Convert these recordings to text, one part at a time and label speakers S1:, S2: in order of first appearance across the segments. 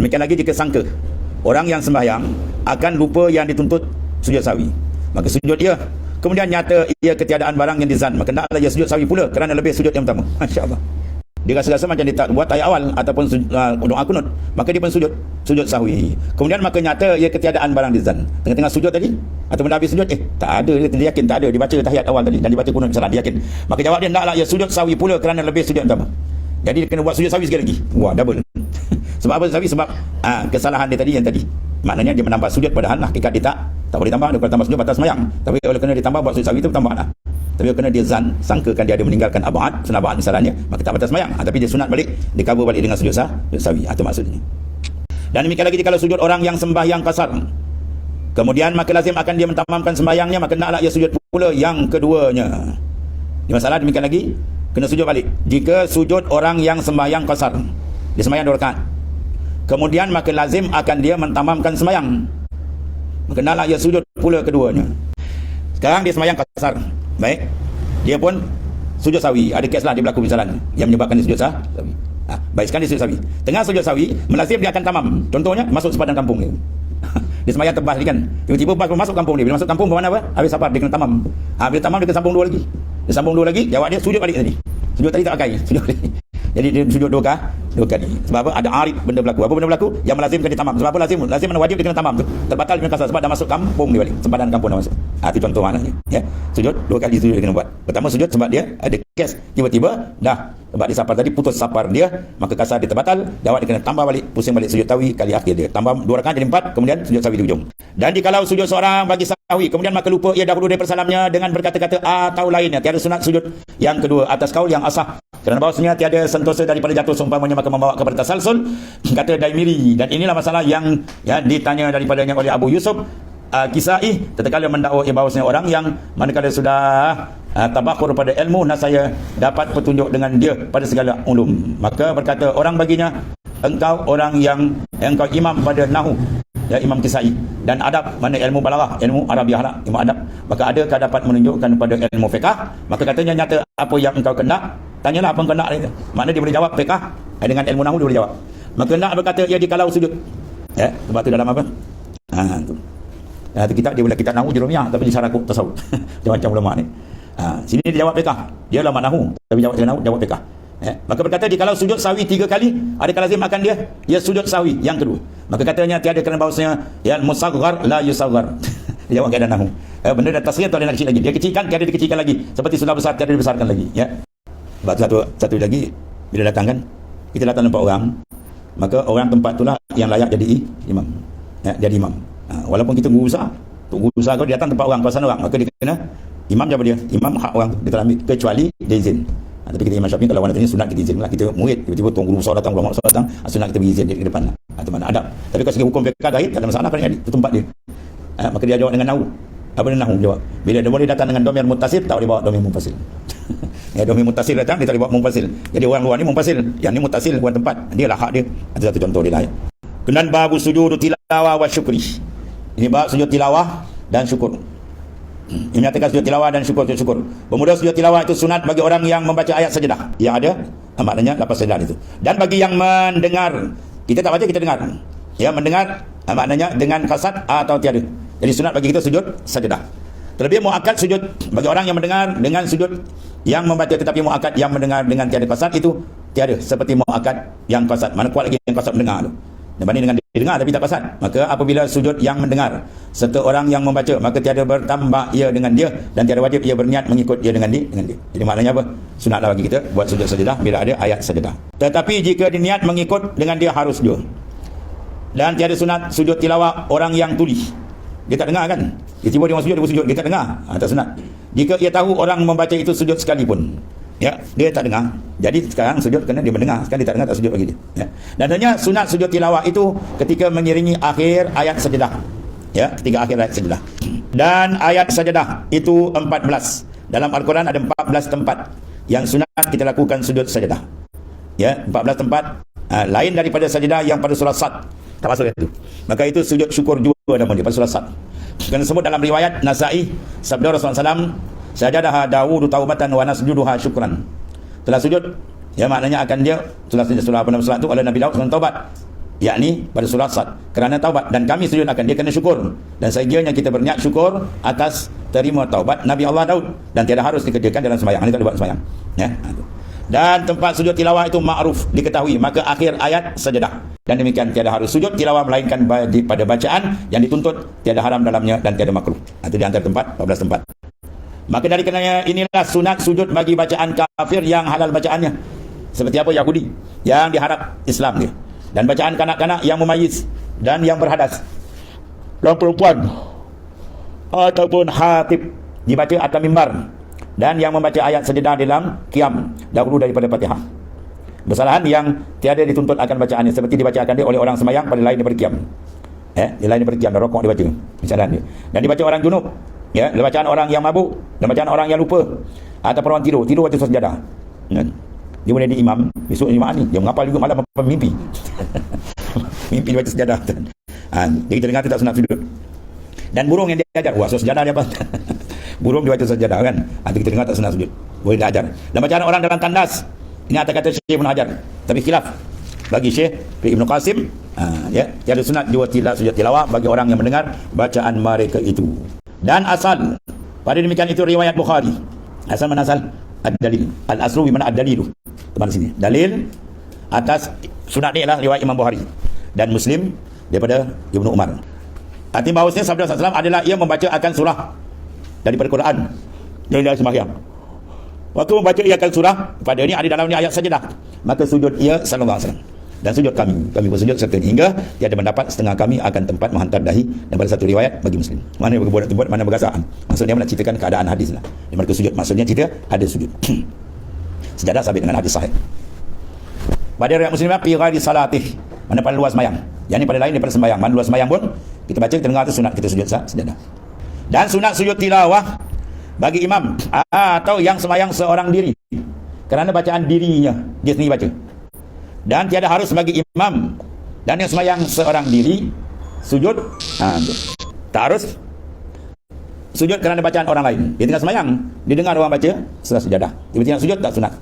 S1: Demikian lagi jika sangka orang yang sembahyang akan lupa yang dituntut sujud sahwi, maka sujud ia. Kemudian nyata ia ketiadaan barang yang dizan, maka hendaklah ia sujud sahwi pula kerana lebih sujud yang pertama. Masya-Allah. Dia rasa-rasa macam dia tak buat ayat awal ataupun doa kunut, maka dia pun sujud sahwi. Kemudian maka nyata ia ketiadaan barang dizan. Tengah-tengah sujud tadi ataupun dah habis sujud, tak ada, dia yakin tak ada, dia baca tahiyat awal tadi dan dia baca kunut salah, dia yakin. Maka jawab dia, hendaklah ia sujud sahwi pula kerana lebih sujud yang pertama. Jadi dia kena buat sujud sahwi sekali lagi. Wah, double. Sebab apa sahwi? Sebab kesalahan dia tadi yang tadi. Maknanya dia menambah sujud, padahal hakikat dia tak boleh tambah. Dia kalau tambah sujud batas semayang. Tapi kalau kena ditambah buat sujud sahwi itu tambah lah. Tapi kalau kena dia sangkakan dia ada meninggalkan abad, sunat abad misalnya, maka tak batas semayang. Tapi dia sunat balik, dia cover balik dengan sujud sahwi. Itu maksudnya. Dan demikian lagi kalau sujud orang yang sembahyang kasar, kemudian maka lazim akan dia mentamamkan sembahyangnya, maka naklah ia sujud pula yang keduanya. Ini masalah. Demikian lagi kena sujud balik. Jika sujud orang yang sembahyang kasar, dia sembahyang 2 rakaat, kemudian maka lazim akan dia mentamamkan sembahyang, maka naklah ia sujud pula keduanya. Sekarang dia sembahyang kasar, baik, dia pun sujud sahwi. Ada kes lah dia berlaku misalnya yang menyebabkan dia sujud sahwi. Baik, sekarang dia sujud sahwi. Tengah sujud sahwi, melazim dia akan tamam. Contohnya masuk sepadan kampung dia. Dia sembahyang tebas ni kan, tiba-tiba pas masuk kampung dia. Bila masuk kampung bermakna apa? Habis safar dia kena tamam. Bila tamam dia kena sambung 2 lagi. Dia sambung 2 lagi, jawab dia sujud balik tadi. Sujud tadi tak pakai, sujud balik. Jadi dia sujud 2 kali. Sebab apa? Ada arid benda berlaku. Apa benda berlaku? Yang melazimkan dia tamam. Sebab apa lazim? Lazim mana wajib dia kena tamam tu. Terbatal dia kasar sebab dah masuk kampung dia balik. Sempadan kampung dah masuk. Itu contoh maknanya. Ya. Sujud 2 kali sujud dia kena buat. Pertama sujud sebab dia ada kes tiba-tiba dah sebab dia safar tadi, putus safar dia, maka kasar dia terbatal, jawab dia kena tambah balik, pusing balik sujud sahwi kali akhir dia. Tambah 2 rakaat jadi 4, kemudian sujud sahwi di ujung. Dan jikalau sujud seorang bagi sahwi, kemudian maka lupa ia dahulu daripada salamnya dengan berkata-kata atau lainnya, tiada sunat sujud yang kedua atas kaul yang asah. Kerana bahawasanya tiada sentosa daripada jatuh seumpamanya maka membawa kepada tasalsul, kata Daimiri. Dan inilah masalah yang ditanya daripadanya oleh Abu Yusuf Kisai, tatkala mendakwa bahawasanya orang yang manakala sudah tabakur pada ilmu, saya dapat petunjuk dengan dia pada segala ulum, maka berkata orang baginya, engkau orang yang engkau imam pada nahu, ya Imam Kisai, dan adab, mana ilmu balaghah, ilmu Arabiah lah, ilmu adab, maka adakah dapat menunjukkan pada ilmu fiqh? Maka katanya nyata apa yang engkau kena, tanyalah apa yang kena. Maknanya dia boleh jawab fiqh dengan ilmu nahu, dia boleh jawab. Maka nak berkata ia dikalau sujud, sebab tu dalam apa tu kitab dia boleh kitab nahu Jurumiyah, tapi di syarah tasawuf dia macam ulama ni. Sini dia jawab fiqh, dia ulama nahu tapi jawab nahu, jawab fiqh. Maka berkata jikalau sujud sahwi 3 kali, adakah lazim akan dia sujud sahwi yang kedua? Maka katanya tiada, kerana bahawasanya ya musaghar la yusaghar. Dia jawab keadaan nahu. Benda dah tasghir, tak ada nak kecil lagi. Dia kecilkan, tiada dikecilkan lagi. Seperti sudah besar, tiada dibesarkan lagi. Ya. Satu lagi, bila datang kan, kita datang nampak orang, maka orang tempat itulah yang layak jadi imam. Jadi imam. Walaupun kita guru besar, kalau dia datang tempat orang, kawasan orang, maka dia kena imam siapa dia? Imam hak orang dia telah ambil, kecuali dia izin. Tapi kita Imam Syafi'i kalau wanita ni sunat kita izin lah. Kita murid, tiba-tiba tuan guru besar datang, ulama besar datang, sunat kita berizin dia ke depan lah. Itu mana adab. Tapi kalau segi hukum fiqh zahir tak ada masalah, kerana itu tempat dia. Maka dia jawab dengan nahu. Apa dia nahu jawab? Bila dia boleh datang dengan dhamir muttasil, tak boleh bawa dhamir munfasil. Dhamir muttasil datang, dia tak boleh bawa munfasil. Jadi orang luar ni munfasil, yang ni muttasil buat tempat. Dia lah hak dia. Ada satu contoh dia lah. Kemudian babu sujud tilawah wa syukri. Ini bab sujud tilawah dan syukur. Ini menyatakan sujud tilawah dan syukur. Bermula sujud tilawah itu sunat bagi orang yang membaca ayat sajadah yang ada maknanya lapas sajadah itu. Dan bagi yang mendengar, kita tak baca, kita dengar. Ya, mendengar maknanya dengan kasat atau tiada. Jadi sunat bagi kita sujud sajadah. Terlebih muakkad sujud bagi orang yang mendengar dengan sujud yang membaca, tetapi muakkad yang mendengar dengan tiada kasat itu tiada, seperti muakkad yang kasat. Mana kuat lagi yang kasat mendengar tu dibanding dengan dia dengar tapi tak kasat. Maka apabila sujud yang mendengar serta orang yang membaca, maka tiada bertambah ia dengan dia dan tiada wajib ia berniat mengikut dia dengan dia. Jadi maknanya apa? Sunatlah bagi kita buat sujud sajadah bila ada ayat sajadah. Tetapi jika diniat mengikut dengan dia harus dia. Dan tiada sunat sujud tilawah orang yang tuli. Dia tak dengar kan? Dia tiba dia orang sujud, dia sujud, dia tak dengar. Tak sunat. Jika ia tahu orang membaca itu sujud sekalipun, ya, dia tak dengar. Jadi sekarang sujud kerana dia mendengar. Sekarang dia tak dengar, tak sujud bagi dia. Ya. Dan hanya sunat sujud tilawah itu ketika mengiringi akhir ayat sajadah. Ya, ketika akhir ayat sajadah. Dan ayat sajadah itu 14. Dalam Al-Quran ada 14 tempat yang sunat kita lakukan sujud sajadah. Ya, 14 tempat lain daripada sajadah yang pada surah Sad. Tak masuk itu. Maka itu sujud syukur juga nama dia pada surah Sad. Kerana sebut dalam riwayat Nasa'i, sabda Rasulullah SAW, sajadaha Dawud taubatan wa nasjuduha syukran. Telah sujud, ya maknanya akan dia telah sujud surah apa nama surah itu oleh Nabi Daud dengan taubat. yakni pada surah Sad, kerana taubat, dan kami sujud akan dia, kena syukur, dan sekiranya kita berniat syukur atas terima taubat Nabi Allah Daud, dan tiada harus dikerjakan dalam sembahyang. Ini tak buat sembahyang, ya. Dan tempat sujud tilawah itu ma'ruf, diketahui, maka akhir ayat sajadah. Dan demikian tiada harus sujud tilawah melainkan pada bacaan yang dituntut, tiada haram dalamnya dan tiada makruh. Itu di antara tempat 14 tempat. Maka dari kenanya inilah sunat sujud bagi bacaan kafir yang halal bacaannya, seperti apa Yahudi yang diharap Islam dia, dan bacaan kanak-kanak yang mumayyiz dan yang berhadas, dan perempuan ataupun khatib dibaca atas mimbar, dan yang membaca ayat sajadah dalam qiyam dahulu daripada Fatihah. Kesalahan yang tiada dituntut akan bacaannya, seperti dibacakan dia oleh orang sembahyang pada lain daripada qiyam. Di lain daripada qiyam, dan rokok dibaca bacaan dia. Dan dibaca orang junub, bacaan orang yang mabuk, dan bacaan orang yang lupa, atau orang tidur baca surah sajadah. Dia boleh jadi imam besok Jumaat ni, dia menghafal juga malam apa mimpi. Mimpi dia baca sajadah. Jadi kita dengar tu tak sunat sujud. Dan burung yang dia ajar, surah sajadah dia apa? Burung dia baca sajadah kan. Kita dengar tak sunat sujud, boleh dia ajar. Dan bacaan orang dalam tandas, ini atas kata Syekh Ibn Hajar, tapi khilaf bagi Syekh Ibn Qasim, tiada sunat dua sujud tilawah bagi orang yang mendengar bacaan mereka itu. Dan asal pada demikian itu riwayat Bukhari. Asal mana asal? Ad-dalil. Al-aslu bimana ad-dalilu. Teman sini. Dalil atas sunat ni adalah riwayat Imam Bukhari dan Muslim daripada Ibnu Umar. Artinya bahawasanya sabda SAW adalah ia membaca akan surah daripada Quran dari sembahyang. Waktu membaca ia akan surah pada ini ada dalam ni ayat sajadah, maka sujud ia sallallahu alaihi wasallam. Dan sujud kami bersujud serta hingga tiada mendapat setengah kami akan tempat menghantar dahi, dan pada satu riwayat bagi Muslim. Mana berbuat tempat, mana bergasaan. Maksudnya nak ceritakan keadaan hadis lah. Di mereka sujud, maksudnya cerita ada sujud. Sejadah sabit dengan hadis sahih. Pada riwayat Muslim fi ghairi salatih, mana pada luar sembahyang. Yang ni pada lain daripada sembahyang. Mana luar sembahyang pun kita baca, kita dengar tu sunat kita sujud sejadah. Dan sunat sujud tilawah bagi imam atau yang sembahyang seorang diri, kerana bacaan dirinya dia sendiri baca. Dan tiada harus bagi imam dan yang sembahyang seorang diri sujud, tak harus sujud kerana bacaan orang lain. Dia tengah sembahyang, dia dengar orang baca surah sajadah, tiba-tiba sujud, tak sunat.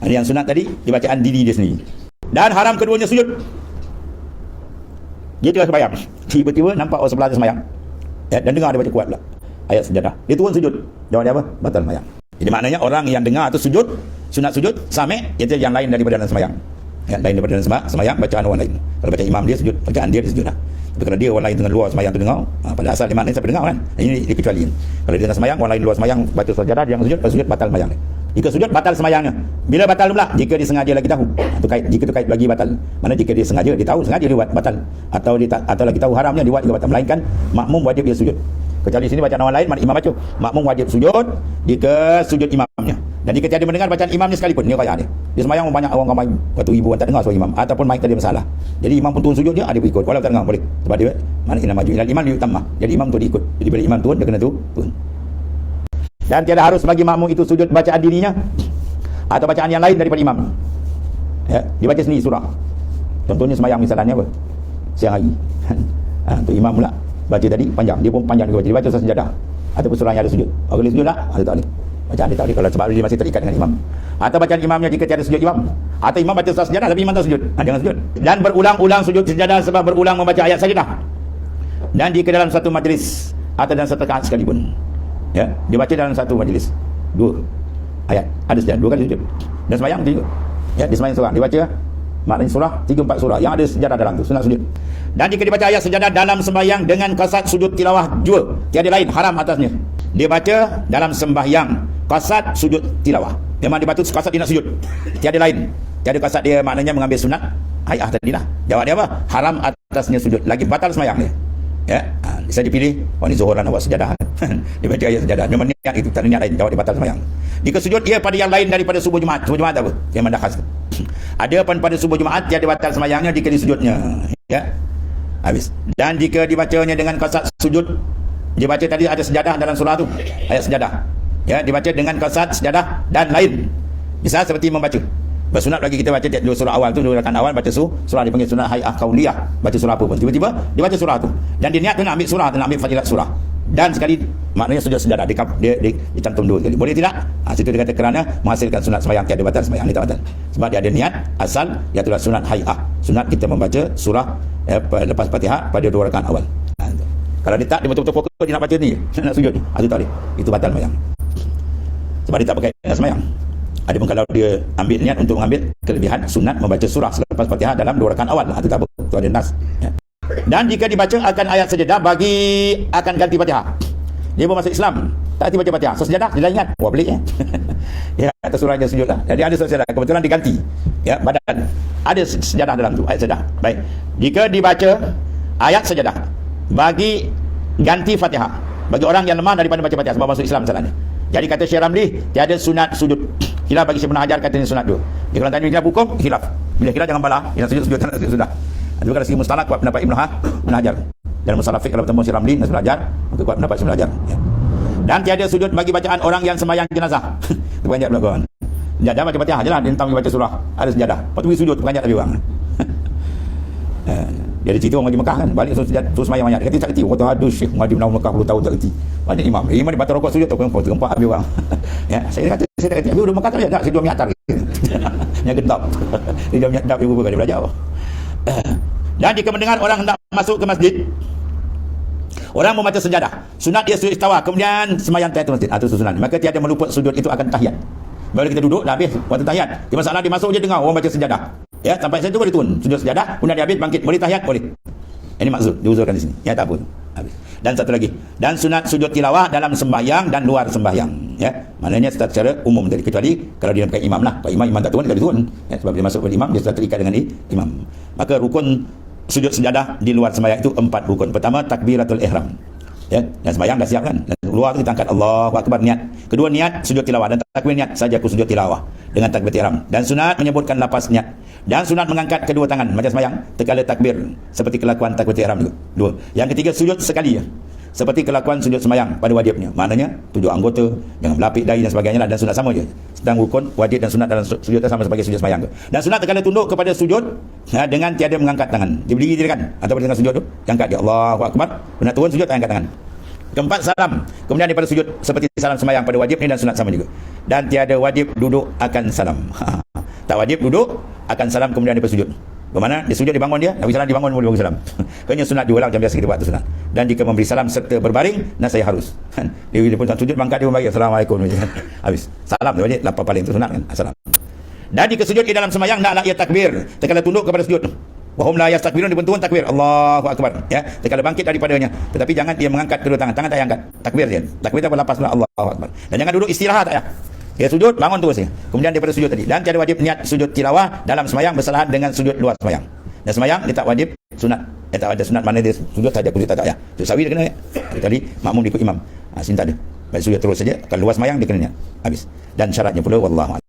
S1: Yang sunat tadi dibacaan diri dia sendiri. Dan haram keduanya sujud. Dia tengah sembahyang, tiba-tiba nampak orang sebelah dia sembahyang, dan dengar dia baca kuat pula ayat sajadah, dia turun sujud, jawab dia apa? Batal sembahyang. Jadi maknanya orang yang dengar tu sujud, sunat sujud sami', itu yang lain daripada dalam sembahyang. Lain daripada dalam sembahyang bacaan orang lain. Kalau baca imam dia sujud, bacaan dia sujud lah. Tapi kalau dia orang lain tengah luar sembahyang tu dengar, pada asal dia maknanya siapa dengar kan. Ini dikecualikan. Kalau dia tengah sembahyang, orang lain luar sembahyang baca sajadah, dia yang sujud, kalau sujud batal sembahyang dia. Jika sujud batal sembahyangnya. Bila batal pula? Jika dia sengaja lagi tahu. Itu kait, jika itu kait lagi batal. Mana jika dia sengaja, dia tahu sengaja dia buat batal, atau lagi tahu haramnya dia buat juga batal, melainkan makmum wajib dia sujud. Kecuali sini bacaan orang lain, imam baca, makmum wajib sujud jika sujud imamnya. Dan jika tiada mendengar bacaan imamnya sekalipun, ni kaya dia. Dia sembahyang banyak orang ramai, waktu ibu tak dengar suara imam, ataupun mic tadi masalah. Jadi imam pun turun sujud dia, ada ikut. Walau tak dengar boleh. Sebab dia mana kena maju. Ilal imam yutamma. Jadi imam tu diikut. Jadi bila imam turun, dia kena turun. Dan tiada harus bagi makmum itu sujud bacaan dirinya atau bacaan yang lain daripada imam. Dibaca sendiri surah. Contohnya sembahyang misalnya apa? Siang hari. Tu imam pula baca tadi panjang, dia pun panjang juga baca. Dia baca surah sajadah ataupun surah yang ada sujud. Kalau boleh sujud tak? Ada tak boleh. Bacaan dia tak boleh, kalau sebab dia masih terikat dengan imam. Atau bacaan imamnya jika tiada sujud imam. Atau imam baca surah sajadah tapi imam tak sujud. Jangan sujud. Dan berulang-ulang sujud sajadah sebab berulang membaca ayat sajadah. Dan jika dalam satu majlis atau dalam satu rakaat sekalipun, dia baca dalam satu majlis 2 ayat, ada sajadah 2 kali sujud. Dan sembahyang dia dia sembahyang seorang, dia baca maknanya surah 3-4 surah yang ada sejadah dalam tu, sunat sujud. Dan jika dibaca ayat sejadah dalam sembahyang dengan qasad sujud tilawah jua, tiada lain haram atasnya. Dia baca dalam sembahyang qasad sujud tilawah, memang dia baca qasad dia nak sujud, tiada lain, tiada qasad dia maknanya mengambil sunat ayat tadilah. Jawab dia apa? Haram atasnya sujud, lagi batal sembahyang dia. Saya dipilih, ni zuhur nak buat sejadah. Dia baca ayat sejadah, memang niat itu, tak ada niat lain, jawab dia batal sembahyang. Jika sujud ia pada yang lain daripada subuh Jumaat. Subuh Jumaat apa? Yang mendakhas. Ada pada subuh Jumaat tiada batal sembahyangnya jika disujudnya. Habis. Dan jika dibacanya dengan qasad sujud, dia baca tadi ada sejadah dalam surah tu, ayat sejadah. Dibaca dengan qasad sejadah dan lain. Misal seperti membaca bersunat lagi, kita baca dua surah awal tu, 2 rakaat awal baca surah dipanggil sunat hay'ah qauliyah, baca surah apa pun, tiba-tiba dia baca surah tu dan dia niat tu nak ambil surah tu, nak ambil fadilat surah, Dan sekali maknanya sujud sejadah dia dicantum dua kali. Boleh tidak? Situ dia kata kerana menghasilkan sunat sembahyang tiada batal, sembahyang ni tak batal. Sebab dia ada niat asal iaitu sunat hay'ah. Sunat kita membaca surah lepas Fatihah pada 2 rakaat awal. Kalau dia tak, dia betul-betul fokus dia nak baca ni, nak sujud ni. Itu tak boleh. Itu batal sembahyang. Sebab dia tak pakai sembahyang. Adapun kalau dia ambil niat untuk mengambil kelebihan sunat membaca surah selepas Fatihah dalam 2 rakaat awal, itu tak apa. Itu ada nas. Ya. Dan jika dibaca akan ayat sejadah bagi akan ganti Fatihah. Dia baru masuk Islam, tak hati baca Fatihah. So sejadah dia dah ingat. Wah pelik ya. Ya, atas surah dia sujud lah. Jadi ada sejadah, kebetulan diganti. Ya, badan ada sejadah dalam tu, ayat sejadah. Baik. Jika dibaca ayat sejadah bagi ganti Fatihah bagi orang yang lemah daripada baca Fatihah sebab masuk Islam masalahnya. Jadi kata Syekh Ramli, tiada sunat sujud. Khilaf bagi Syekh Ibn Hajar katanya sunat dua. Dia kalau tanya khilaf hukum, khilaf. Bila khilaf jangan balah, yang sujud tak nak sudah. Tapi kalau segi mustalah kuat pendapat Ibn Hajar. Dan mustalah fiqh kalau bertemu Syekh Ramli dan belajar, maka kuat pendapat Syekh Hajar. Ya. Dan tiada sujud bagi bacaan orang yang sembahyang jenazah. Itu banyak pula kawan. Jenazah baca Fatihah jelah, dia entang baca surah, ada sejadah. Lepas tu sujud banyak tapi orang. Dia ada cerita orang di Mekah kan, balik terus semayang banyak. Dia kata tak kerti, orang tu aduh Syekh Madi menang Mekah 10 tahun tak kerti. Banyak imam dia batal rokok sujud tu tergempak habis orang. Ya, saya kata saya tak kerti, habis udah Mekah tak boleh tak, saya jual minyak atar. Yang gendap. Dia jual minyak gendap ibu dia belajar. Dan jika mendengar orang hendak masuk ke masjid, orang membaca sejadah, sunat dia sujud istawa, kemudian semayang tahiyat masjid. Itu sunat. Maka tiada meluput sujud itu akan tahiyat. Bila kita duduk dah habis waktu tahiyat. Dia masalah dia masuk je dengar orang baca sejadah. Ya, sampai saya tu boleh turun sujud sejadah, kemudian dia habis bangkit, boleh tahiyat, boleh. Ini maksud diuzurkan di sini. Ya tak apa. Habis. Dan satu lagi, dan sunat sujud tilawah dalam sembahyang dan luar sembahyang. Ya, maknanya secara umum tadi, kecuali kalau dia bukan imam lah. Kalau imam tak turun, dia turun. Ya, sebab dia masuk pada imam, dia sudah terikat dengan imam. Maka rukun sujud sejadah di luar sembahyang itu 4 rukun. Pertama, takbiratul ihram. Ya, dan sembahyang dah siap kan. Dan luar tu kita angkat Allahu akbar niat. Kedua, niat sujud tilawah, dan takbir niat saja aku sujud tilawah dengan takbir ihram. Dan sunat menyebutkan lafaz niat. Dan sunat mengangkat kedua tangan macam sembahyang tatkala takbir seperti kelakuan takbir ihram juga. Dua. Yang ketiga, sujud sekali ya. Seperti kelakuan sujud sembahyang pada wajibnya. Maknanya 7 anggota, jangan berlapik dahi dan sebagainya lah, dan sunat sama je. Sedang rukun, wajib dan sunat dalam sujud sama sebagai sujud sembahyang tu. Dan sunat tatkala tunduk kepada sujud dengan tiada mengangkat tangan. Dia berdiri je kan ataupun dengan sujud tu, dia angkat dia Allahu akbar. Nak turun sujud tak angkat tangan. Keempat, salam. Kemudian daripada sujud seperti salam sembahyang pada wajib ni dan sunat sama juga. Dan tiada wajib duduk akan salam. Tak wajib duduk akan salam kemudian daripada sujud. Bermakna dia sujud dibangun dia, Nabi salam dibangun boleh bagi salam. Kena sunat dua lah macam biasa kita buat tu sunat. Dan jika memberi salam serta berbaring, nasihat harus. Dia pun sujud bangkat dia pun bagi assalamualaikum macam habis. Salam tu wajib lapar paling tu sunat kan. Assalam. Dan jika sujud di dalam sembahyang naklah ia takbir. Tatkala tunduk kepada sujud. Wahum la yastakbirun, dia pun turun takbir Allahu akbar ya. Tatkala bangkit daripadanya, tetapi jangan dia mengangkat kedua tangan. Tangan tak payah angkat. Takbir dia. Takbir tak berlepas Allahu akbar. Dan jangan duduk istirahat tak payah. Dia sujud, bangun terus ya. Kemudian daripada sujud tadi. Dan tiada wajib niat sujud tilawah dalam sembahyang bersalahan dengan sujud luar sembahyang. Dan sembahyang dia tak wajib sunat. Dia tak ada sunat, mana dia sujud saja, sujud tak payah. Sujud sawi dia kena ya. Tadi makmum ikut imam. Sini tak ada. Baik sujud terus saja. Kalau luar sembahyang dia kena niat. Habis. Dan syaratnya pula wallahu a'lam.